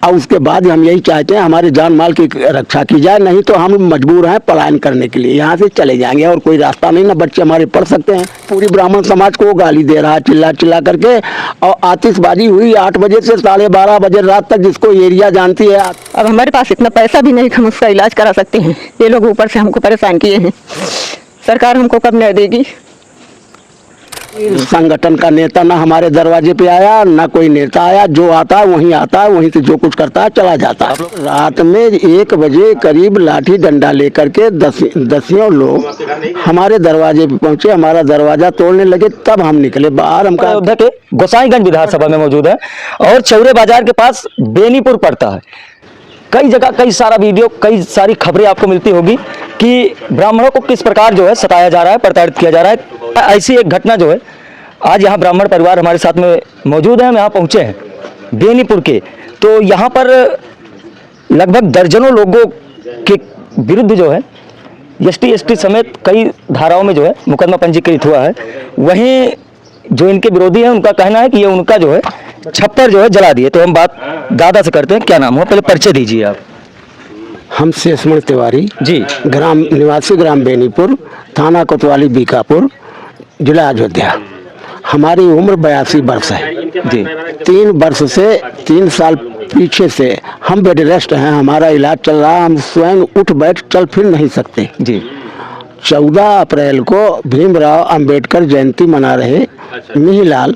और उसके बाद हम यही चाहते हैं हमारे जान माल की रक्षा की जाए, नहीं तो हम मजबूर हैं पलायन करने के लिए, यहाँ से चले जाएंगे और कोई रास्ता नहीं, ना बच्चे हमारे पढ़ सकते हैं। पूरी ब्राह्मण समाज को गाली दे रहा है चिल्ला चिल्ला करके, और आतिशबाजी हुई 8 बजे से 12:30 बजे रात तक, जिसको एरिया जानती है। अब हमारे पास इतना पैसा भी नहीं कि हम उसका इलाज करा सकते हैं, ये लोग ऊपर से हमको परेशान किए हैं। सरकार हमको कब न्याय देगी? संगठन का नेता ना हमारे दरवाजे पे आया, ना कोई नेता आया, जो आता है वहीं आता है, वहीं से जो कुछ करता है चला जाता है। रात में 1 बजे करीब लाठी डंडा लेकर के दसियों लोग हमारे दरवाजे पे पहुंचे, हमारा दरवाजा तोड़ने लगे, तब हम निकले बाहर। हम अयोध्या के गोसाईगंज विधानसभा में मौजूद है और चौरे बाजार के पास बेनीपुर पड़ता है। कई जगह कई सारा वीडियो, कई सारी खबरें आपको मिलती होगी कि ब्राह्मणों को किस प्रकार जो है सताया जा रहा है, प्रताड़ित किया जा रहा है। ऐसी एक घटना जो है आज यहाँ ब्राह्मण परिवार हमारे साथ में मौजूद है, हम यहाँ पहुँचे हैं बेनीपुर के। तो यहाँ पर लगभग दर्जनों लोगों के विरुद्ध जो है ST समेत कई धाराओं में जो है मुकदमा पंजीकृत हुआ है। वहीं जो इनके विरोधी हैं उनका कहना है कि ये उनका जो है छप्पर जो है जला दिए। तो हम बात दादा से करते हैं। क्या नाम हो, पहले परिचय दीजिए आप। हम शेषमणि तिवारी जी, ग्राम निवासी, ग्राम बेनीपुर, थाना कोतवाली, बीकापुर, जिला अयोध्या। हमारी उम्र 82 वर्ष है जी। 3 वर्ष से 3 साल पीछे से हम बेड रेस्ट हैं, हमारा इलाज चल रहा है। हम स्वयं उठ बैठ चल फिर नहीं सकते जी। 14 अप्रैल को भीमराव अंबेडकर जयंती मना रहे मिहिलाल,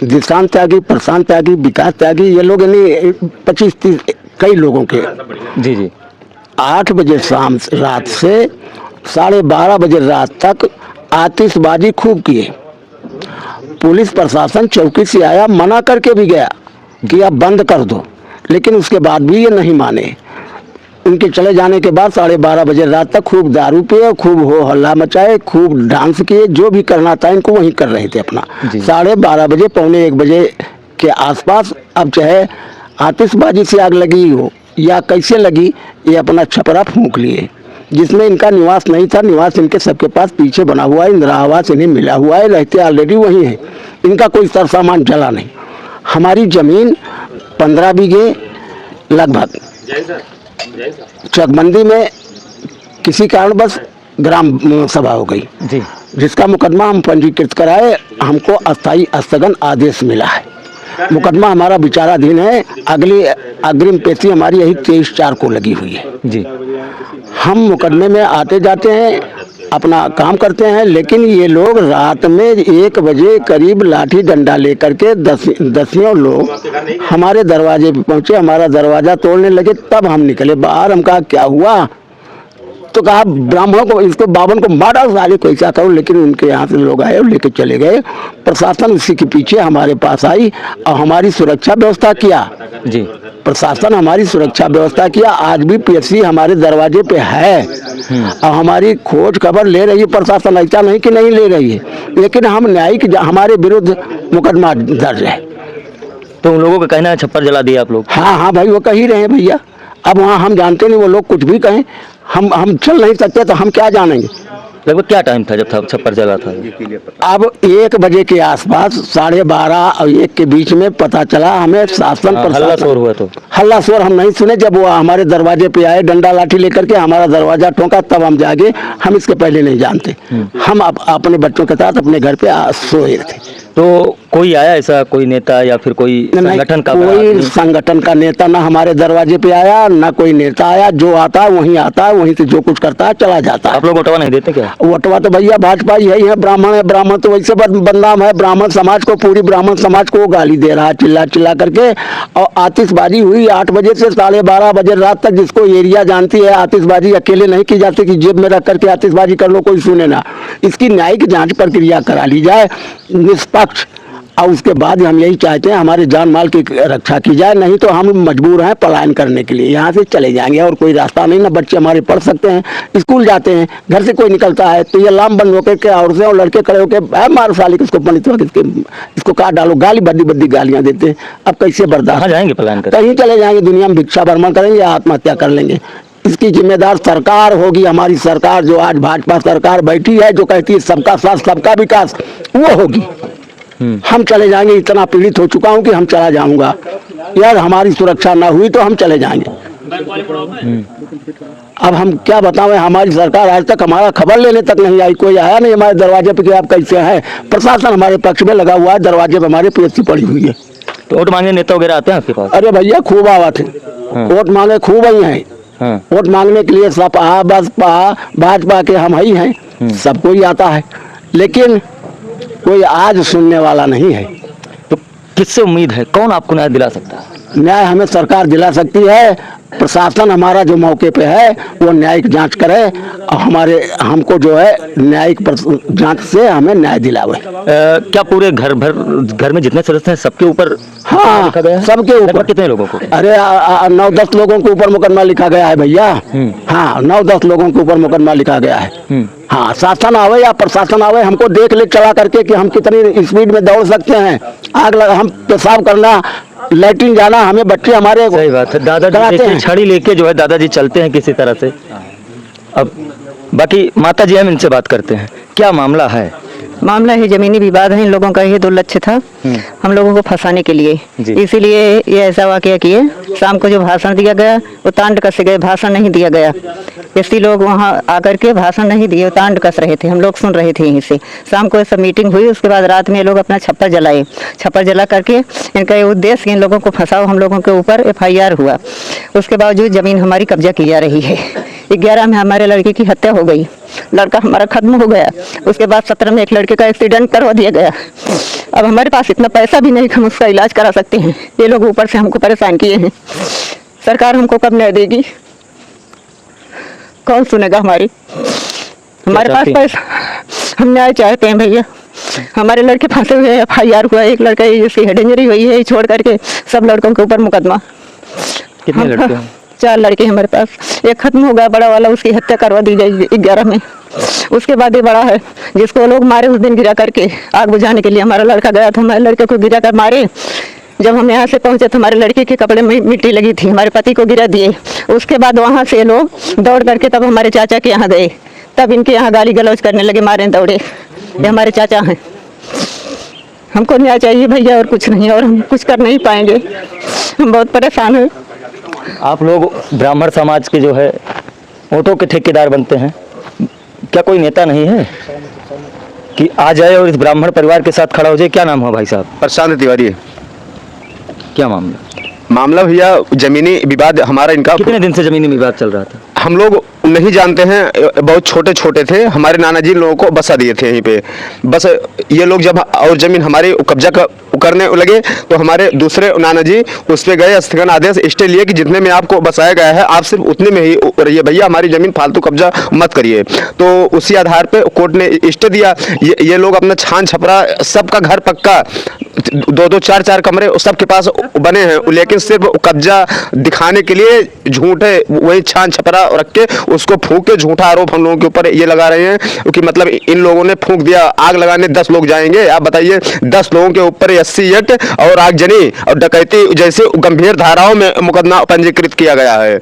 दिशांत त्यागी, प्रशांत त्यागी, विकास त्यागी, ये लोग यानी 25-30 कई लोगों के जी जी 8 बजे शाम रात से 12:30 बजे रात तक आतिशबाजी खूब किए। पुलिस प्रशासन चौकी से आया, मना करके भी गया कि अब बंद कर दो, लेकिन उसके बाद भी ये नहीं माने। उनके चले जाने के बाद 12:30 बजे रात तक खूब दारू पिए, खूब हो हल्ला मचाए, खूब डांस किए, जो भी करना था इनको वहीं कर रहे थे अपना। 12:30 बजे 1:45 बजे के आसपास, अब चाहे आतिशबाजी से आग लगी हो या कैसे लगी, ये अपना छपरा फूंक लिए, जिसमें इनका निवास नहीं था। निवास इनके सबके पास पीछे बना हुआ है, इंदिरा आवास इन्हें मिला हुआ है, रहते ऑलरेडी वहीं है, इनका कोई सर सामान जला नहीं। हमारी जमीन 15 बीघे लगभग चकबंदी में किसी कारण बस ग्राम सभा हो गई जी, जिसका मुकदमा हम पंजीकृत कराए, हमको अस्थायी स्थगन आदेश मिला है। मुकदमा हमारा विचाराधीन है, अगली अग्रिम पेशी हमारी यही 23/4 को लगी हुई है जी। हम मुकदमे में आते जाते हैं, अपना काम करते हैं, लेकिन ये लोग रात में 1 बजे करीब लाठी डंडा लेकर के दसियों लोग हमारे दरवाजे पे पहुंचे, हमारा दरवाजा तोड़ने लगे, तब हम निकले बाहर। हम कहा क्या हुआ, तो कहा ब्राह्मणों को, इसको 52 को मारा साले को, ऐसा करो, लेकिन उनके यहाँ से लोग आए और लेके चले गए। प्रशासन उसी के पीछे हमारे पास आई और हमारी सुरक्षा व्यवस्था किया जी। प्रशासन हमारी सुरक्षा व्यवस्था किया। आज भी PSC हमारे दरवाजे पे है और हमारी खोज खबर ले रही है प्रशासन, ऐसा नहीं कि नहीं ले रही है, लेकिन हम न्यायिक हमारे विरुद्ध मुकदमा दर्ज है। तो उन लोगों का कहना है छप्पर जला दिया आप लोग? हाँ हाँ भाई, वो कह ही रहे हैं भैया। अब वहाँ हम जानते नहीं, वो लोग कुछ भी कहें, हम चल नहीं सकते तो हम क्या जानेंगे। लगभग क्या टाइम था जब छप्पर जला था? अब 1 बजे के आसपास, 12:30 और 1 के बीच में पता चला हमें। शासन हल्ला शोर हुआ? तो हल्ला शोर हम नहीं सुने, जब वो हमारे दरवाजे पे आए डंडा लाठी लेकर के, हमारा दरवाजा ठोका, तब हम जागे। हम इसके पहले नहीं जानते, हम अपने बच्चों के साथ अपने घर पे सोए थे। तो कोई आया ऐसा, कोई नेता या फिर कोई संगठन का? कोई संगठन का नेता ना हमारे दरवाजे पे आया, ना कोई नेता आया, जो आता है वहीं आता है, वहीं से जो कुछ करता है चला जाता है। आप लोग वोटवा नहीं देते क्या? वोटवा तो भैया भाजपा यही है, ब्राह्मण है, ब्राह्मण तो वैसे बदनाम है। ब्राह्मण समाज को, पूरी ब्राह्मण समाज को गाली दे रहा है चिल्ला चिल्ला करके। और आतिशबाजी हुई 8 बजे से 12:30 बजे रात तक, जिसको एरिया जानती है। आतिशबाजी अकेले नहीं की जाती कि जेब में रख करके आतिशबाजी कर लो, कोई सुने ना। इसकी न्यायिक जांच प्रक्रिया करा ली जाए निष्पक्ष, और उसके बाद हम यही चाहते हैं हमारे जान माल की रक्षा की जाए, नहीं तो हम मजबूर हैं पलायन करने के लिए, यहाँ से चले जाएंगे और कोई रास्ता नहीं, ना बच्चे हमारे पढ़ सकते हैं, स्कूल जाते हैं, घर से कोई निकलता है तो ये लाम बंद होकर के और से और लड़के खड़े होकर मार साली किसको पंडित इसको काट डालो, गाली बद्दी बद्दी गालियाँ देते हैं। अब कैसे बर्दाश्त? जाएंगे पलायन कर? कहीं चले जाएंगे, दुनिया में भिक्षा भ्रमण करेंगे या आत्महत्या कर लेंगे। इसकी जिम्मेदार सरकार होगी, हमारी सरकार जो आज भाजपा सरकार बैठी है, जो कहती है सबका साथ सबका विकास, वो होगी। हम चले जाएंगे, इतना पीड़ित हो चुका हूं कि हम चला जाऊंगा। यार हमारी सुरक्षा ना हुई तो हम चले जाएंगे। अब हम क्या बताएं, हमारी सरकार आज तक हमारा खबर लेने तक नहीं आई, कोई आया नहीं हमारे दरवाजे पे कि आप कैसे हैं। प्रशासन हमारे पक्ष में लगा हुआ है, दरवाजे पे हमारे पीएससी पड़ी हुई है। तो वोट मांगने नेता वगैरह आते हैं आपके पास? अरे भैया खूब आवा थे, वोट मांगे खूब आई हैं। हाँ। वोट मांगने के लिए सपा बसपा भाजपा के हम ही हैं, सब कोई आता है, लेकिन कोई आज सुनने वाला नहीं है। तो किससे उम्मीद है, कौन आपको न्याय दिला सकता है? न्याय हमें सरकार दिला सकती है। प्रशासन हमारा जो मौके पे है वो न्यायिक जांच करे और हमको जो है न्यायिक जांच से हमें न्याय दिलावे। क्या पूरे घर में जितने सदस्य हैं सबके ऊपर हाँ, लिखा गया है? सबके ऊपर। कितने लोगों को? अरे 9-10 लोगों के ऊपर मुकदमा लिखा गया है भैया। हाँ, 9-10 लोगों के ऊपर मुकदमा लिखा गया है। हाँ, शासन आवे या प्रशासन आवे, हमको देख ले चला करके कि हम कितनी स्पीड में दौड़ सकते हैं। आग लगा, हम पेशाब करना, लैट्रिन जाना, हमें बच्चे हमारे सही बात है। दादाजी छड़ी लेके जो है दादाजी चलते हैं किसी तरह से। अब बाकी माता जी हम इनसे बात करते हैं, क्या मामला है? मामला है जमीनी विवाद है, इन लोगों का ये दुर्लक्ष्य था हम लोगों को फंसाने के लिए, इसीलिए ये ऐसा वाकया किए। शाम को जो भाषण दिया गया वो तांड कसे गए, भाषण नहीं दिया गया। इसी लोग वहाँ आकर के भाषण नहीं दिए, तांड कस रहे थे, हम लोग सुन रहे थे यहीं से। शाम को सब मीटिंग हुई, उसके बाद रात में ये लोग अपना छप्पर जलाए। छप्पर जला करके इनका ये उद्देश्य इन लोगों को फंसाओ, हम लोगों के ऊपर FIR हुआ। उसके बावजूद जमीन हमारी कब्जा की जा रही है। 11 में हमारे लड़के की हत्या हो गई, लड़का हमारा खत्म हो गया। उसके बाद 17 में एक लड़के का एक्सीडेंट करवा दिया गया। अब हमारे पास इतना पैसा भी नहीं कि हम उसका इलाज करा सकते हैं। ये लोग ऊपर से हमको परेशान किए हैं। सरकार हमको कब न्याय देगी, कौन सुनेगा हमारी? हमारे पास पैसा, हम न्याय चाहते हैं भैया। हमारे लड़के फंसे हुए हैं, FIR हुआ, एक लड़का जिसकी हेड इंजरी हुई है, छोड़ करके सब लड़कों के ऊपर मुकदमा। कितने लड़के हैं? 4 लड़के हमारे पास। एक खत्म हो गया बड़ा वाला, उसकी हत्या करवा दी गई 11 में। उसके बाद ये बड़ा है जिसको लोग मारे उस दिन गिरा करके आग बुझाने के लिए। हमारा लड़का गया था, हमारे लड़के को गिरा कर मारे। जब हम यहाँ से पहुंचे तो हमारे लड़के के कपड़े में मिट्टी लगी थी, हमारे पति को गिरा दिए। उसके बाद वहाँ से लोग दौड़ करके तब हमारे चाचा के यहाँ गए, तब इनके यहाँ गाली गलौज करने लगे, मारे दौड़े। ये हमारे चाचा हैं। हमको न्याय चाहिए भैया और कुछ नहीं, और हम कुछ कर नहीं पाएंगे, हम बहुत परेशान हैं। आप लोग ब्राह्मण समाज के जो है वोटों के ठेकेदार बनते हैं, क्या कोई नेता नहीं है कि आ जाए और इस ब्राह्मण परिवार के साथ खड़ा हो जाए? क्या नाम है भाई साहब? प्रशांत तिवारी। क्या मामला भैया जमीनी विवाद हमारा इनका। कितने दिन से जमीनी विवाद चल रहा था? हम लोग नहीं जानते हैं, बहुत छोटे छोटे थे। हमारे नाना जी लोगों को बसा दिए थे यहीं पे। बस ये लोग जब और जमीन हमारी कब्जा करने लगे तो हमारे दूसरे नाना जी उस पे गए, स्थगन आदेश स्टे लिए कि जितने में आपको बसाया गया है आप सिर्फ उतने में ही रहिए भैया, हमारी जमीन फालतू कब्जा मत करिए। तो उसी आधार पे कोर्ट ने स्टे दिया। ये लोग अपना छान छपरा, सबका घर पक्का, 2-2 4-4 कमरे सबके पास बने हैं, लेकिन सिर्फ कब्जा दिखाने के लिए झूठे वही छान छपरा रख के उसको फूंक के झूठा आरोप हम लोगों के ऊपर ये लगा रहे हैं कि मतलब इन लोगों ने फूंक दिया, आग लगाने 10 लोग जाएंगे। आप बताइए, 10 लोगों के ऊपर 80 एक्ट और आगजनी और डकैती जैसे गंभीर धाराओं में मुकदमा पंजीकृत किया गया है।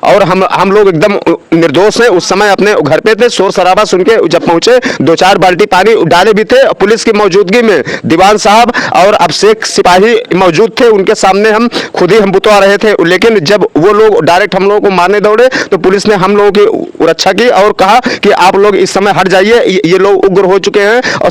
और हम लोग एकदम निर्दोष हैं। उस समय अपने घर पे थे, शोर शराबा सुन के जब पहुंचे 2-4 बाल्टी पानी डाले भी थे। पुलिस की मौजूदगी में दीवान साहब और अभिषेक सिपाही मौजूद थे, उनके सामने हम खुद ही बुतवा रहे थे। लेकिन जब वो लोग डायरेक्ट हम लोगों को मारने दौड़े तो पुलिस ने हम लोगों की रक्षा की और कहा कि आप लोग इस समय हट जाइए, ये लोग उग्र हो चुके हैं और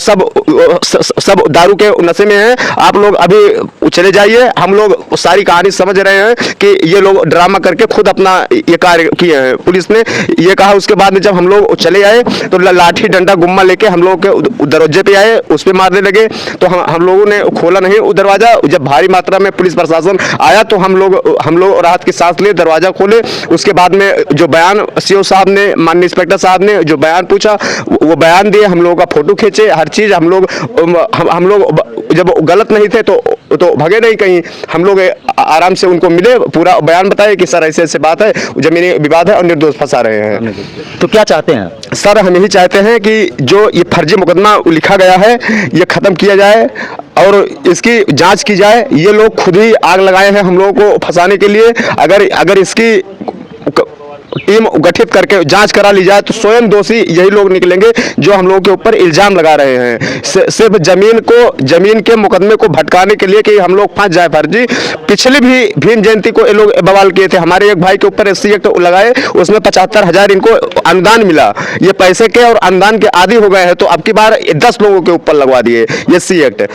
सब दारू के नशे में हैं, आप लोग अभी चले जाइए। हम लोग सारी कहानी समझ रहे हैं कि ये लोग ड्रामा करके खुद अपना ये कार्य किए हैं। पुलिस ने ये कहा। उसके बाद में जब हम लोग चले आए तो लाठी डंडा गुम्मा लेके हम लोग के दरवाजे पे आए, उस पे मारने लगे। तो हम लोगों ने खोला नहीं वो दरवाजा। जब भारी मात्रा में पुलिस प्रशासन आया तो हम लोग राहत की सांस लिए, दरवाजा खोले। उसके बाद में जो बयान CO साहब ने, माननीय इंस्पेक्टर साहब ने जो बयान पूछा वो बयान दिए, हम लोगों का फोटो खींचे, हर चीज हम लोग जब गलत नहीं थे तो भगे नहीं कहीं। हम लोग आराम से उनको मिले, पूरा बयान बताए कि सर ऐसे ऐसे बात है, जमीनी विवाद है और निर्दोष फंसा रहे हैं। तो क्या चाहते हैं सर? हम यही चाहते हैं कि जो ये फर्जी मुकदमा लिखा गया है ये खत्म किया जाए और इसकी जांच की जाए। ये लोग खुद ही आग लगाए हैं हम लोगों को फंसाने के लिए। अगर इसकी टीम गठित करके जांच करा ली जाए तो स्वयं दोषी यही लोग निकलेंगे जो हम लोगों के ऊपर इल्जाम लगा रहे हैं। सिर्फ जमीन के मुकदमे को भटकाने के लिए कि हम लोग फंस जाए फर्जी। पिछली भी भीम जयंती को ये लोग बवाल किए थे, हमारे एक भाई के ऊपर SC एक्ट लगाए, उसमें 75,000 इनको अनुदान मिला। ये पैसे के और अनुदान के आदी हो गए हैं, तो अब की बार 10 लोगों के ऊपर लगवा दिए ये SC एक्ट।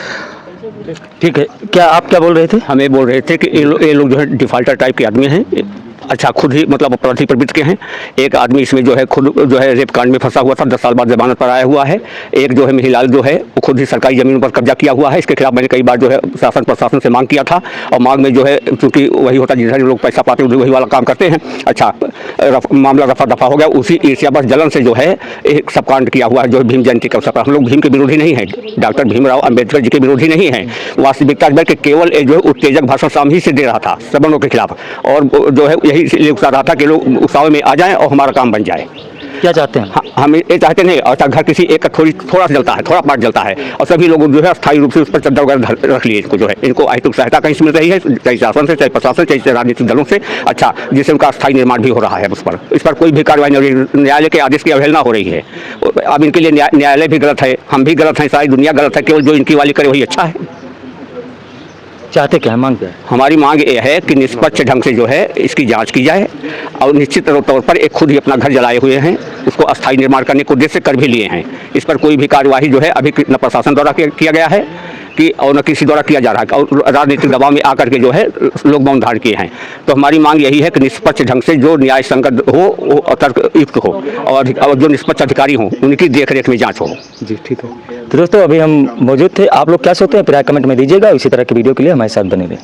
ठीक है, क्या आप क्या बोल रहे थे? हमें बोल रहे थे कि ये लोग जो है डिफाल्टर टाइप के आदमी हैं, अच्छा खुद ही मतलब अपराधी प्रवृत्ति के हैं। एक आदमी इसमें जो है खुद जो है रेप कांड में फंसा हुआ था, 10 साल बाद जमानत पर आया हुआ है। एक जो है मिहिलाल जो है वो खुद ही सरकारी जमीन पर कब्जा किया हुआ है। इसके खिलाफ मैंने कई बार जो है शासन प्रशासन से मांग किया था, और मांग में जो है क्योंकि वही होता है जिधर लोग पैसा पाते हैं वही वाला काम करते हैं। अच्छा मामला रफा दफा हो गया, उसी ईर्ष्यावश जलन से जो है एक सब कांड किया हुआ है जो भीम जयंती के अवसर पर। हम लोग भीम के विरोधी नहीं है, डॉक्टर भीमराव अम्बेडकर जी के विरोधी नहीं है। वास्तविकता के केवल जो है उत्तेजक भाषण शाम ही से दे रहा था सवर्णों के खिलाफ, और जो है यही उकसा रहा था कि लोग उत्साह में आ जाएं और हमारा काम बन जाए। क्या चाहते हैं? हम ये चाहते नहीं, और घर किसी एक का थोड़ा सा जलता है, थोड़ा पार्ट जलता है, और सभी लोग जो है स्थायी रूप से उस पर चद्दर वगैरह रख लिए। इनको जो है इनको आर्थिक सहायता कहीं से मिल रही है, चाहे शासन से, चाहे प्रशासन से, चाहे राजनीतिक दलों से। अच्छा, जिससे उनका स्थायी निर्माण भी हो रहा है। इस पर कोई भी कार्रवाई नहीं हो रही, न्यायालय के आदेश की अवहेलना हो रही है। अब इनके लिए न्यायालय भी गलत है, हम भी गलत हैं, सारी दुनिया गलत है, केवल जो इनकी वाली करे वही अच्छा है। चाहते क्या है, मांग क्या है? हमारी मांग ये है कि निष्पक्ष ढंग से जो है इसकी जांच की जाए, और निश्चित तौर पर एक खुद ही अपना घर जलाए हुए हैं, उसको अस्थायी निर्माण करने के उद्देश्य से कर भी लिए हैं। इस पर कोई भी कार्यवाही जो है अभी न प्रशासन द्वारा किया गया है कि और न किसी द्वारा किया जा रहा है, और राजनीतिक दबाव में आकर के जो है लोग मौन धारण किए हैं। तो हमारी मांग यही है कि निष्पक्ष ढंग से जो न्याय संगत हो, वो तर्कयुक्त हो, और जो निष्पक्ष अधिकारी हों उनकी देखरेख में जाँच हो। जी ठीक है। तो दोस्तों अभी हम मौजूद थे, आप लोग क्या सोचते हैं? प्राय कमेंट में दीजिएगा। इसी तरह की वीडियो के लिए हमारे साथ बने रहें।